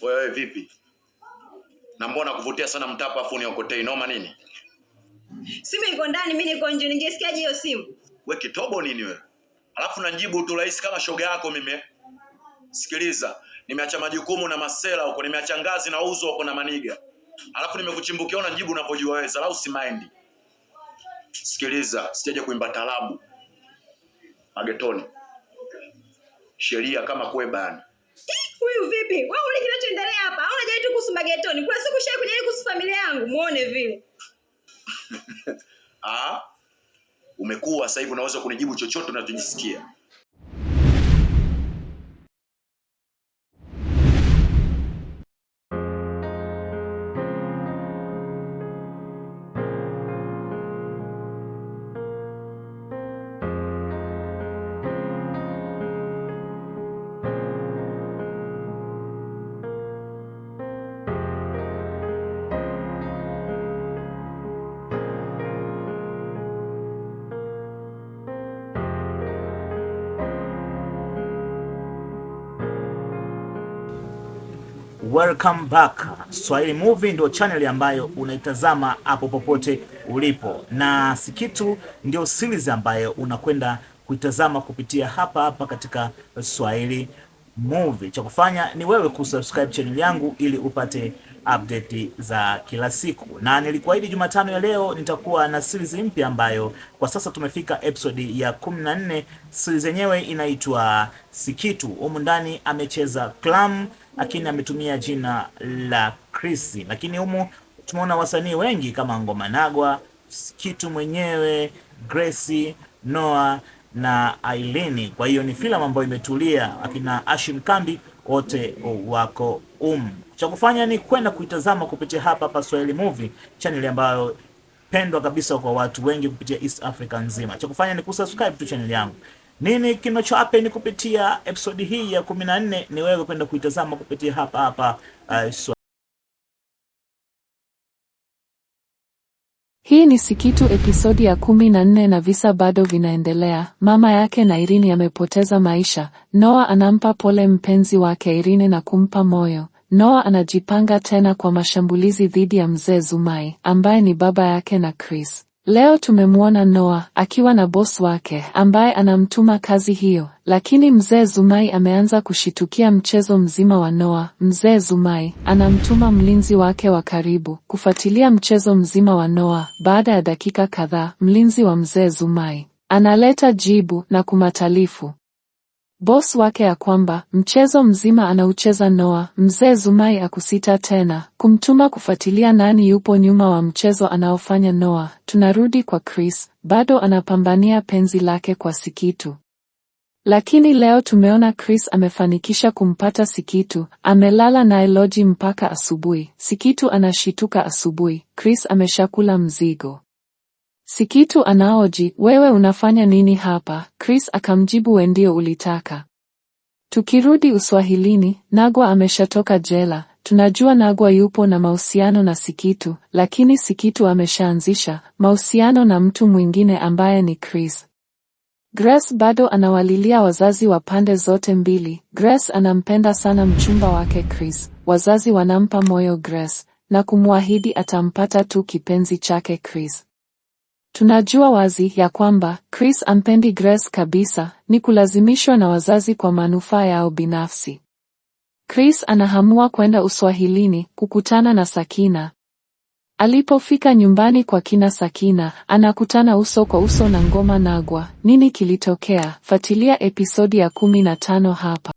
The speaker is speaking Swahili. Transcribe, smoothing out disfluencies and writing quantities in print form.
Wewe vipi? Na mbona kuvutia sana mtapa afu niokotei noma nini? Simu iko ndani, mimi niko nje, ningesikiaje hiyo simu? Wewe kitobo nini wewe? Alafu najibu tu rahisi kama shoga yako mimi. Sikiliza, nimeacha majukumu na masela huko, nimeacha ngazi na uzo huko na maniga. Alafu nimekuchimbukia unajibu unapojua wewe, au si mind. Sikiliza, sijaje kuimba talabu. Magetoni. Sheria kama kwebani. Huyu vipi? Wewe ule kinachoendelea hapa? Au unajali tu kuhusu magetoni? Kuna siku shai kujali kuhusu familia yangu, muone vile. Umekuwa sasa hivi unaweza kunijibu chochote unachojisikia. Welcome back. Swahili Movie ndio channel ambayo unaitazama hapo popote ulipo, na Sikitu ndio series ambayo unakwenda kuitazama kupitia hapa katika Swahili Movie. Cha kufanya ni wewe kusubscribe channel yangu ili upate update za kila siku, na nilikuahidi Jumatano ya leo nitakuwa na series mpya ambayo kwa sasa tumefika episode ya 14. Series yenyewe inaitwa Sikitu. Humu ndani amecheza Clam, lakini ametumia jina la Chris, lakini humu tumeona wasanii wengi kama Ngoma Nagwa, Sikitu mwenyewe, Grace, Noah na Aileen. Kwa hiyo ni filamu ambayo imetulia, akina Ashim Kambi wote wako Cha kufanya ni kwenda kuitazama kupitia hapa Swahili Movie, channel ambayo pendwa kabisa kwa watu wengi kupitia East Africa nzima. Cha kufanya ni kusubscribe tu channel yangu. Nini kinacho happen kupitia episode hii ya 14 ni wewe kwenda kuitazama kupitia hapa Hii ni Sikitu episodi ya 14 na visa bado vinaendelea. Mama yake na Irene amepoteza maisha. Noah anampa pole mpenzi wake Irene na kumpa moyo. Noah anajipanga tena kwa mashambulizi dhidi ya mzee Zumai, ambaye ni baba yake na Chris. Leo tumemwona Noah akiwa na boss wake ambaye anamtuma kazi hiyo, lakini mzee Zumai ameanza kushitukia mchezo mzima wa Noah. Mzee Zumai anamtuma mlinzi wake wa karibu kufuatilia mchezo mzima wa Noah. Baada ya dakika kadhaa, mlinzi wa mzee Zumai analeta jibu na kumatalifu boss wake ya kwamba mchezo mzima anaucheza Noah. Mzee Zumai akusita tena kumtuma kufuatilia nani yupo nyuma wa mchezo anaofanya Noah. Tunarudi kwa Chris, bado anapambania penzi lake kwa Sikitu. Lakini leo tumeona Chris amefanikisha kumpata Sikitu, amelala naye loji mpaka asubuhi. Sikitu anashituka asubuhi, Chris ameshakula mzigo. Sikitu anaoji, wewe unafanya nini hapa? Chris akamjibu, we ndio ulitaka. Tukirudi Uswahilini, Nagwa ameshatoka jela. Tunajua Nagwa yupo na mahusiano na Sikitu, lakini Sikitu ameshaanzisha mahusiano na mtu mwingine ambaye ni Chris. Grace bado anawalilia wazazi wa pande zote mbili. Grace anampenda sana mchumba wake Chris. Wazazi wanampa moyo Grace na kumwahidi atampata tu kipenzi chake Chris. Tunajua wazi ya kwamba Chris ampendi Grace kabisa, ni kulazimishwa na wazazi kwa manufaa yao binafsi. Chris anahamua kwenda Uswahilini kukutana na Sakina. Alipofika nyumbani kwa kina Sakina, anakutana uso kwa uso na Ngoma Nagwa. Nini kilitokea? Fuatilia episodi ya 15 hapa.